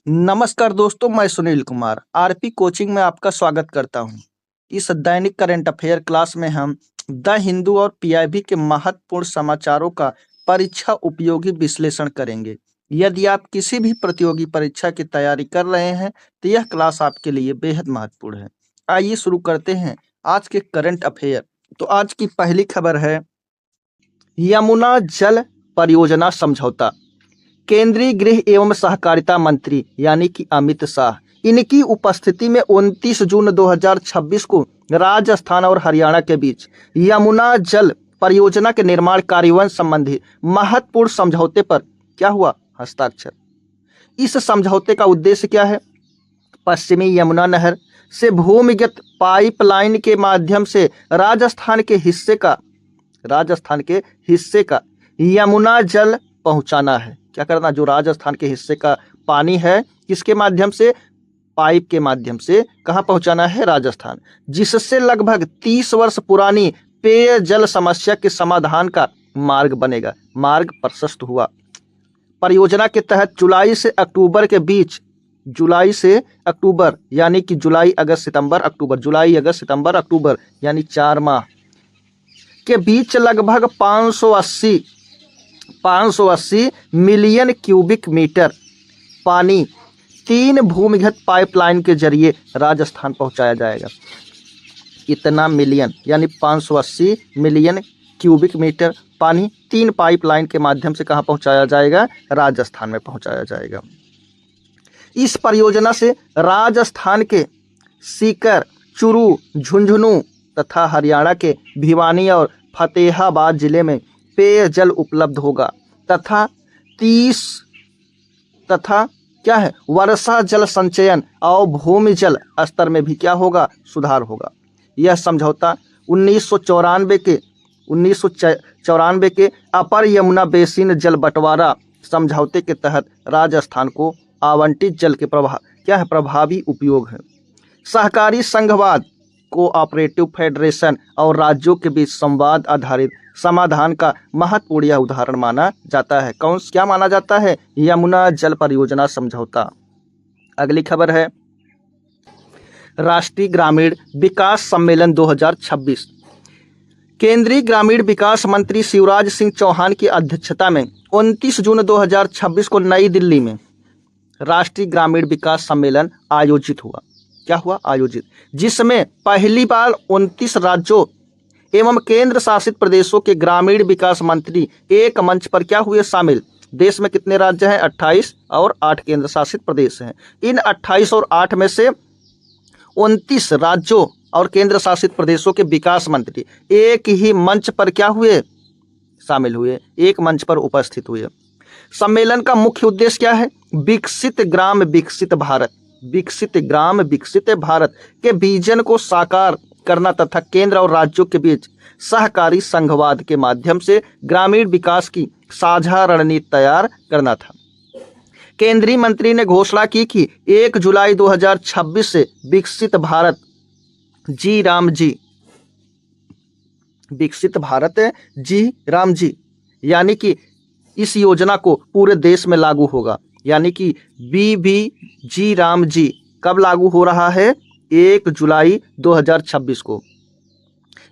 नमस्कार दोस्तों, मैं सुनील कुमार आरपी कोचिंग में आपका स्वागत करता हूं। इस दैनिक करंट अफेयर क्लास में हम द हिंदू और पीआईबी के महत्वपूर्ण समाचारों का परीक्षा उपयोगी विश्लेषण करेंगे। यदि आप किसी भी प्रतियोगी परीक्षा की तैयारी कर रहे हैं तो यह क्लास आपके लिए बेहद महत्वपूर्ण है। आइए शुरू करते हैं आज के करंट अफेयर। तो आज की पहली खबर है यमुना जल परियोजना समझौता। केंद्रीय गृह एवं सहकारिता मंत्री यानी कि अमित शाह, इनकी उपस्थिति में 29 जून 2026 को राजस्थान और हरियाणा के बीच यमुना जल परियोजना के निर्माण कार्यान्वयन संबंधी महत्वपूर्ण समझौते पर क्या हुआ? हस्ताक्षर। इस समझौते का उद्देश्य क्या है? पश्चिमी यमुना नहर से भूमिगत पाइपलाइन के माध्यम से राजस्थान के हिस्से का यमुना जल पहुंचाना है। क्या करना? जो राजस्थान के हिस्से का पानी है किसके माध्यम से? पाइप के माध्यम से कहां पहुंचाना है? राजस्थान। जिससे लगभग 30 वर्ष पुरानी पेयजल समस्या के समाधान का मार्ग बनेगा। मार्ग प्रशस्त हुआ। परियोजना के तहत जुलाई से अक्टूबर यानी कि जुलाई अगस्त सितंबर अक्टूबर यानी 4 माह के बीच लगभग 580 मिलियन क्यूबिक मीटर पानी 3 भूमिगत पाइपलाइन के जरिए राजस्थान पहुंचाया जाएगा। इतना मिलियन यानी 580 मिलियन क्यूबिक मीटर पानी 3 पाइपलाइन के माध्यम से कहां पहुंचाया जाएगा? राजस्थान में पहुंचाया जाएगा। इस परियोजना से राजस्थान के सीकर, चूरू, झुंझुनू तथा हरियाणा के भिवानी और फतेहाबाद जिले में पेयजल उपलब्ध होगा तथा क्या है? वर्षा जल संचयन और भूमि जल स्तर में भी क्या होगा? सुधार होगा। यह समझौता 1994 के अपर यमुना बेसिन जल बंटवारा समझौते के तहत राजस्थान को आवंटित जल के प्रभावी उपयोग है। सहकारी संघवाद, कोऑपरेटिव फेडरेशन और राज्यों के बीच संवाद आधारित समाधान का महत्वपूर्ण यह उदाहरण माना जाता है। क्या माना जाता है? यमुना जल परियोजना समझौता। अगली खबर है राष्ट्रीय ग्रामीण विकास सम्मेलन 2026। केंद्रीय ग्रामीण विकास मंत्री शिवराज सिंह चौहान की अध्यक्षता में 29 जून 2026 को नई दिल्ली में राष्ट्रीय ग्रामीण विकास सम्मेलन आयोजित हुआ। क्या हुआ? आयोजित, जिसमें पहली बार 29 राज्यों एवं केंद्र शासित प्रदेशों के ग्रामीण विकास मंत्री एक मंच पर क्या हुए? शामिल। देश में कितने राज्य हैं? 28 और 8 केंद्र शासित प्रदेश हैं। इन 28 और 8 में से 29 राज्यों और केंद्र शासित प्रदेशों के विकास मंत्री एक ही मंच पर क्या हुए? शामिल हुए, एक मंच पर उपस्थित हुए। सम्मेलन का मुख्य उद्देश्य क्या है? विकसित ग्राम विकसित भारत के विजन को साकार करना तथा केंद्र और राज्यों के बीच सहकारी संघवाद के माध्यम से ग्रामीण विकास की साझा रणनीति तैयार करना था। केंद्रीय मंत्री ने घोषणा की कि 1 जुलाई 2026 से विकसित भारत जी राम जी यानी कि इस योजना को पूरे देश में लागू होगा। यानी कि BBG राम जी कब लागू हो रहा है? 1 जुलाई 2026 को।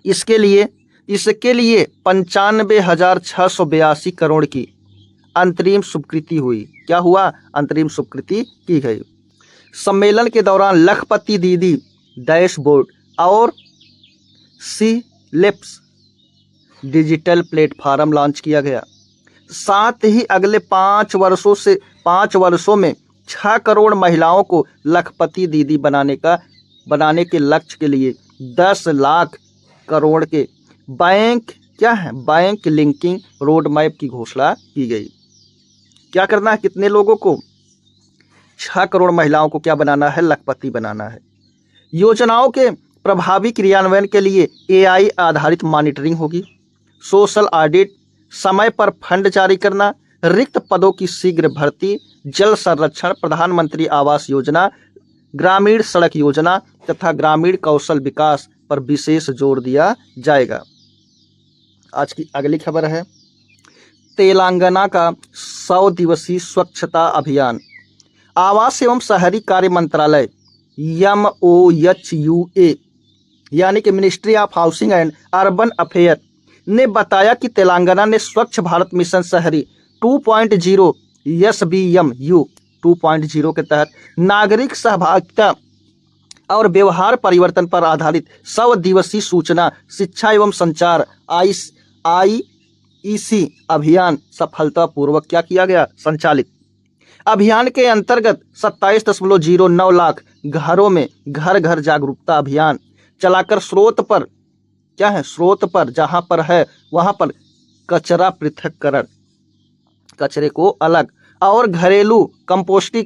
इसके लिए 95,682 करोड़ की अंतरिम स्वीकृति हुई। क्या हुआ? अंतरिम स्वीकृति की गई। सम्मेलन के दौरान लखपति दीदी डैशबोर्ड और CLIPS डिजिटल प्लेटफॉर्म लॉन्च किया गया। साथ ही अगले 5 वर्षों में 6 करोड़ महिलाओं को लखपति दीदी बनाने के लक्ष्य के लिए 10 लाख करोड़ के बैंक लिंकिंग रोड मैप की घोषणा की गई। क्या करना है? कितने लोगों को? 6 करोड़ महिलाओं को क्या बनाना है? लखपति बनाना है। योजनाओं के प्रभावी क्रियान्वयन के लिए AI आधारित मॉनिटरिंग होगी। सोशल ऑडिट, समय पर फंड जारी करना, रिक्त पदों की शीघ्र भर्ती, जल संरक्षण, प्रधानमंत्री आवास योजना, ग्रामीण सड़क योजना तथा ग्रामीण कौशल विकास पर विशेष जोर दिया जाएगा। आज की अगली खबर है तेलंगाना का 100 दिवसीय स्वच्छता अभियान आवास एवं शहरी कार्य मंत्रालय MOHUA यानी कि ministry of housing and urban affair ने बताया कि तेलंगाना ने स्वच्छ भारत मिशन शहरी 2.0 SBMU 2.0 के तहत नागरिक सहभागिता और व्यवहार परिवर्तन पर आधारित 100 दिवसीय सूचना शिक्षा एवं संचार IEC अभियान सफलतापूर्वक क्या किया गया, संचालित। अभियान के अंतर्गत 27.09 लाख घरों में घर घर जागरूकता अभियान चलाकर स्रोत पर जहां पर है वहां पर कचरा पृथक्करण, कचरे को अलग और घरेलू कंपोस्टिंग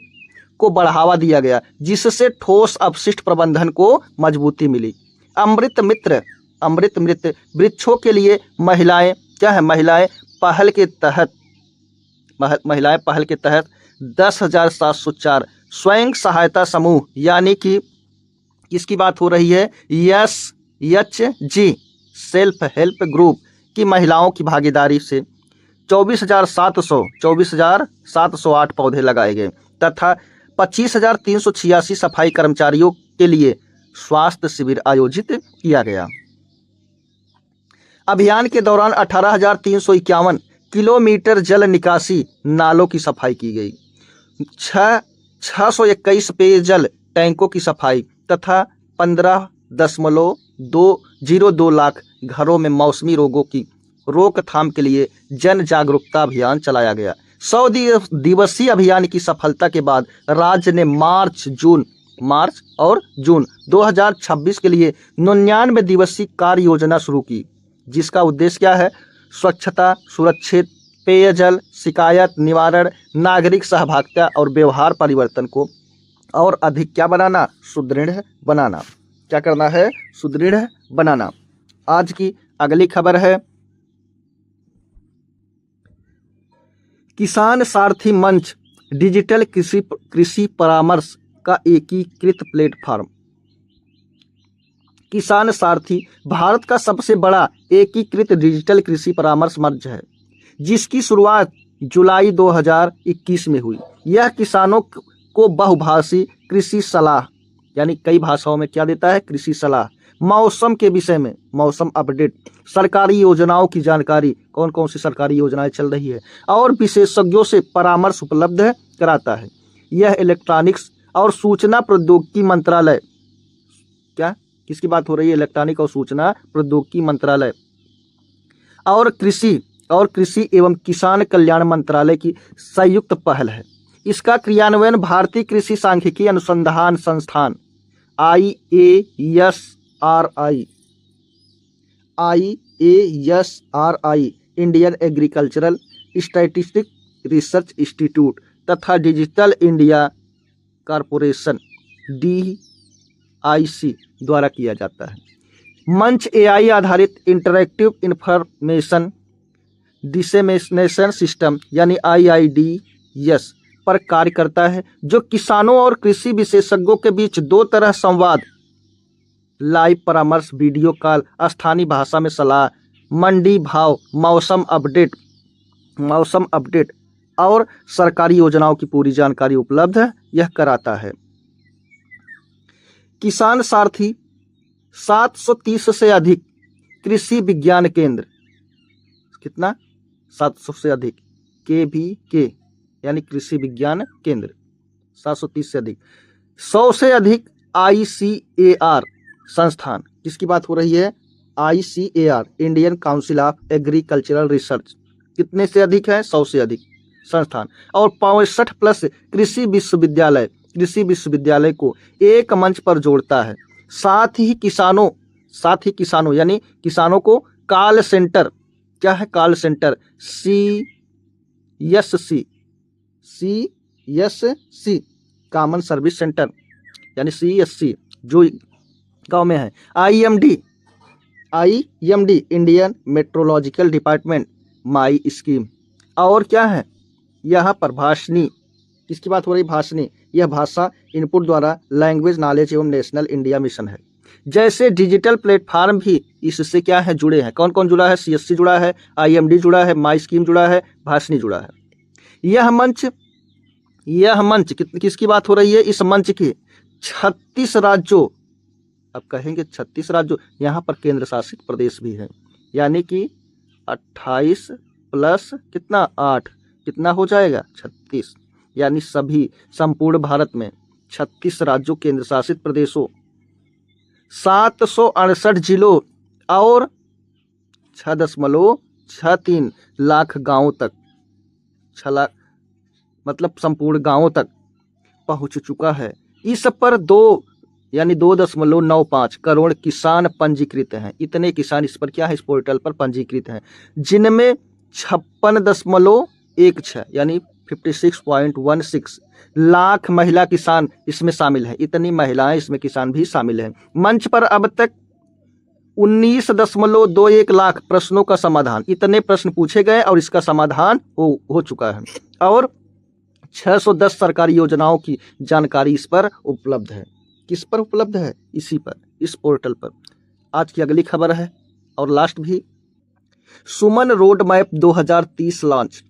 को बढ़ावा दिया गया, जिससे ठोस अपशिष्ट प्रबंधन को मजबूती मिली। अमृत मित्र वृक्षों के लिए महिलाएं पहल के तहत 10,704 स्वयं सहायता समूह यानी कि किसकी बात हो रही है, SHG सेल्फ हेल्प ग्रुप की महिलाओं की भागीदारी से 24,708 पौधे लगाए गए तथा 25,386 सफाई कर्मचारियों के लिए स्वास्थ्य शिविर आयोजित किया गया। अभियान के दौरान 18,351 किलोमीटर जल निकासी नालों की सफाई की गई, 621 पेयजल टैंकों की सफाई तथा 15.202 लाख घरों में मौसमी रोगों की रोकथाम के लिए जन जागरूकता अभियान चलाया गया। 100 दिवसीय अभियान की सफलता के बाद राज्य ने मार्च और जून 2026 के लिए 99 दिवसीय कार्य योजना शुरू की, जिसका उद्देश्य क्या है, स्वच्छता, सुरक्षित पेयजल, शिकायत निवारण, नागरिक सहभागिता और व्यवहार परिवर्तन को और अधिक क्या बनाना, सुदृढ़ बनाना। क्या करना है, सुदृढ़ बनाना। आज की अगली खबर है किसान सारथी मंच डिजिटल कृषि परामर्श का एकीकृत प्लेटफॉर्म। किसान सारथी भारत का सबसे बड़ा एकीकृत डिजिटल कृषि परामर्श मंच है, जिसकी शुरुआत जुलाई 2021 में हुई। यह किसानों को बहुभाषी कृषि सलाह यानी कई भाषाओं में क्या देता है, कृषि सलाह, मौसम के विषय में मौसम अपडेट, सरकारी योजनाओं की जानकारी, कौन कौन सी सरकारी योजनाएं चल रही है, और विशेषज्ञों से परामर्श उपलब्ध कराता है। यह इलेक्ट्रॉनिक्स और सूचना प्रौद्योगिकी मंत्रालय, क्या किसकी बात हो रही है, इलेक्ट्रॉनिक और सूचना प्रौद्योगिकी मंत्रालय और कृषि एवं किसान कल्याण मंत्रालय की संयुक्त पहल है। इसका क्रियान्वयन भारतीय कृषि सांख्यिकी अनुसंधान संस्थान IASRI, Indian agricultural statistic research institute तथा डिजिटल इंडिया कॉरपोरेशन DIC द्वारा किया जाता है। मंच AI आधारित इंटरैक्टिव इंफॉर्मेशन डिसेमिनेशन सिस्टम यानी IIDS पर कार्य करता है, जो किसानों और कृषि विशेषज्ञों के बीच दो तरह संवाद, लाइव परामर्श, वीडियो कॉल, स्थानीय भाषा में सलाह, मंडी भाव, मौसम अपडेट और सरकारी योजनाओं की पूरी जानकारी उपलब्ध यह कराता है। किसान सारथी 730 से अधिक कृषि विज्ञान केंद्र, कितना 700 से अधिक KVK यानी कृषि विज्ञान केंद्र, 730 से अधिक, 100 से अधिक ICAR संस्थान, किसकी बात हो रही है, ICAR Indian council of agricultural research, कितने से अधिक है, 100 से अधिक संस्थान, और 65+ कृषि विश्वविद्यालय को एक मंच पर जोड़ता है। साथ ही किसानों यानी किसानों को कॉल सेंटर, क्या है call centre, CSC common service centre यानी CSC जो गांव में है, IMD इंडियन मेट्रोलॉजिकल डिपार्टमेंट माई स्कीम, और क्या है यहाँ पर भाषणी, किसकी बात हो रही, भाषणी, यह भाषा इनपुट द्वारा लैंग्वेज नॉलेज एवं नेशनल इंडिया मिशन है। जैसे डिजिटल प्लेटफॉर्म भी इससे क्या है, जुड़े हैं। कौन कौन जुड़ा है, CSC जुड़ा है, IMD जुड़ा है, माई स्कीम जुड़ा है, भाषणी जुड़ा है। यह मंच यह मंच किसकी बात हो रही है? इस मंच की 36 राज्यों, अब कहेंगे 36 राज्यों, यहाँ पर केंद्र शासित प्रदेश भी है, यानी कि 28 प्लस कितना 8, कितना हो जाएगा 36, यानी सभी संपूर्ण भारत में 36 राज्यों केंद्र शासित प्रदेशों, 768 जिलों और 6.63 लाख गांवों तक, 6 लाख मतलब संपूर्ण गांवों तक पहुंच चुका है। इस पर 2.95 करोड़ किसान पंजीकृत हैं। इतने किसान इस पर क्या है, इस पोर्टल पर पंजीकृत हैं, जिनमें 56.16 यानी 56.16 लाख महिला किसान इसमें शामिल हैं। इतनी महिलाएं इसमें किसान भी शामिल हैं। मंच पर अब तक 19.21 लाख प्रश्नों का समाधान, इतने प्रश्न पूछे गए और इसका समाधान हो चुका है, और 610 सरकारी योजनाओं की जानकारी इस पर उपलब्ध है। किस पर उपलब्ध है? इसी पर, इस पोर्टल पर। आज की अगली खबर है और लास्ट भी, सुमन रोड मैप 2030 लॉन्च।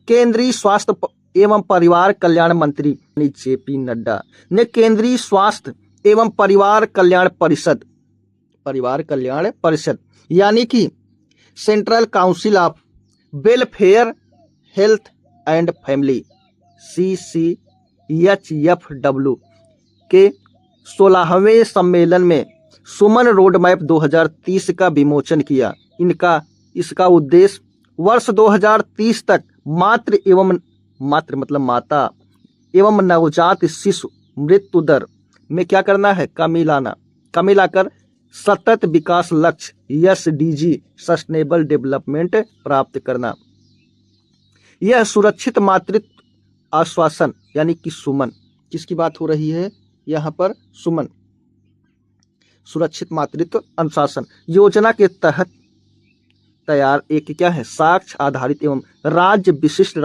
केंद्रीय स्वास्थ्य एवं परिवार कल्याण मंत्री जेपी नड्डा ने केंद्रीय स्वास्थ्य एवं परिवार कल्याण परिषद यानी कि central council of welfare health and family CCHFW के 16वें सम्मेलन में सुमन रोड मैप 2030 का विमोचन किया। इसका उद्देश्य वर्ष 2030 तक माता एवं नवजात शिशु मृत्यु दर में क्या करना है, कमी लाकर सतत विकास लक्ष्य SDG सस्टेनेबल डेवलपमेंट प्राप्त करना। यह सुरक्षित मातृत्व आश्वासन यानी कि सुमन, किसकी बात हो रही है यहाँ पर? सुमन, सुरक्षित मातृत्व अनुशासन योजना के तहत तैयार एक क्या है, साक्ष्य आधारित एवं राज्य विशिष्ट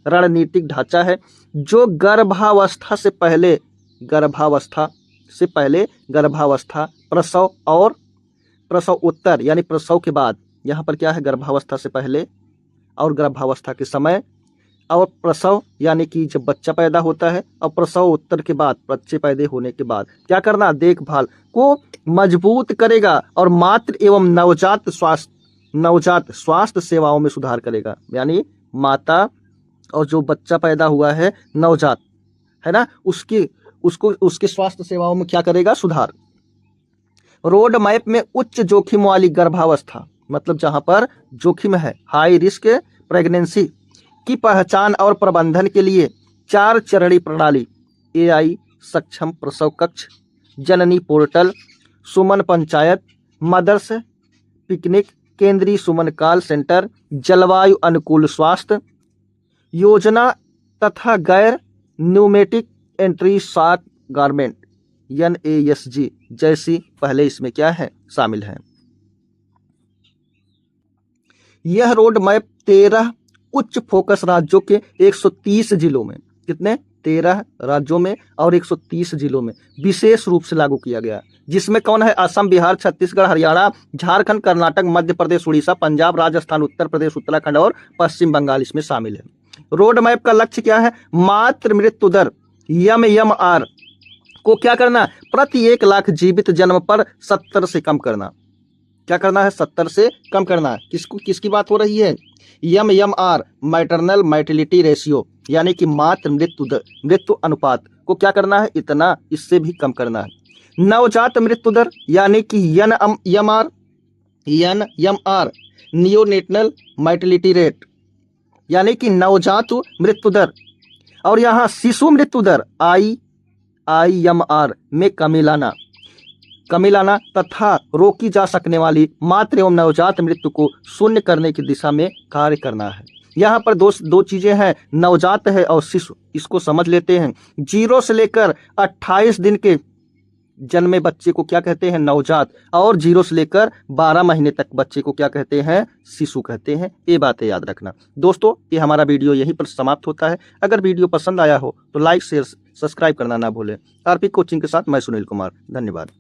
रणनीतिक ढांचा है, जो गर्भावस्था से पहले, गर्भावस्था, प्रसव और प्रसव उत्तर यानी प्रसव के बाद, यहाँ पर क्या है, गर्भावस्था से पहले और गर्भावस्था के समय, और प्रसव यानी कि जब बच्चा पैदा होता है, और प्रसव उत्तर के बाद, बच्चे पैदा होने के बाद क्या करना, देखभाल को मजबूत करेगा और मातृ एवं नवजात स्वास्थ्य सेवाओं में सुधार करेगा। यानी माता और जो बच्चा पैदा हुआ है नवजात है ना, उसके स्वास्थ्य सेवाओं में क्या करेगा, सुधार। रोड मैप में उच्च जोखिम वाली गर्भावस्था, मतलब जहां पर जोखिम है, हाई रिस्क प्रेगनेंसी की पहचान और प्रबंधन के लिए 4 चरणीय प्रणाली, AI सक्षम प्रसव कक्ष, जननी पोर्टल, सुमन पंचायत, मदर्स पिकनिक, केंद्रीय सुमन कॉल सेंटर, जलवायु अनुकूल स्वास्थ्य योजना तथा गैर pneumatic entry shock garment NASG जैसी पहले इसमें क्या है, शामिल है। यह रोड मैप 13 उच्च फोकस राज्यों के 130 जिलों में, कितने, 13 राज्यों में और 130 जिलों में विशेष रूप से लागू किया गया, जिसमें कौन है, असम, बिहार, छत्तीसगढ़, हरियाणा, झारखंड, कर्नाटक, मध्य प्रदेश, उड़ीसा, पंजाब, राजस्थान, उत्तर प्रदेश, उत्तराखंड और पश्चिम बंगाल इसमें शामिल है। रोड मैप का लक्ष्य क्या है, मातृ मृत्यु दर MMR को क्या करना, प्रति 1 लाख जीवित जन्म पर 70 से कम करना। क्या करना है, 70 से कम करना है। किसकी बात हो रही है, MMR मैटरनल मॉर्टेलिटी रेशियो यानी कि मातृ मृत्यु अनुपात को क्या करना है, इतना, इससे भी कम करना है। नवजात मृत्यु दर यानी कि NMR नियोनेटल मॉर्टेलिटी रेट यानी कि नवजात मृत्यु दर, और यहाँ शिशु मृत्यु दर IMR में कमी लाना तथा रोकी जा सकने वाली मातृ एवं नवजात मृत्यु को शून्य करने की दिशा में कार्य करना है। यहाँ पर दो चीजें हैं, नवजात है और शिशु, इसको समझ लेते हैं। 0 से लेकर 28 दिन के जन्मे बच्चे को क्या कहते हैं, नवजात, और 0 से लेकर 12 महीने तक बच्चे को क्या कहते हैं, शिशु कहते हैं। ये बातें याद रखना। दोस्तों, ये हमारा वीडियो यहीं पर समाप्त होता है। अगर वीडियो पसंद आया हो तो लाइक, शेयर, सब्सक्राइब करना ना भूलें। आरपी कोचिंग के साथ मैं सुनील कुमार, धन्यवाद।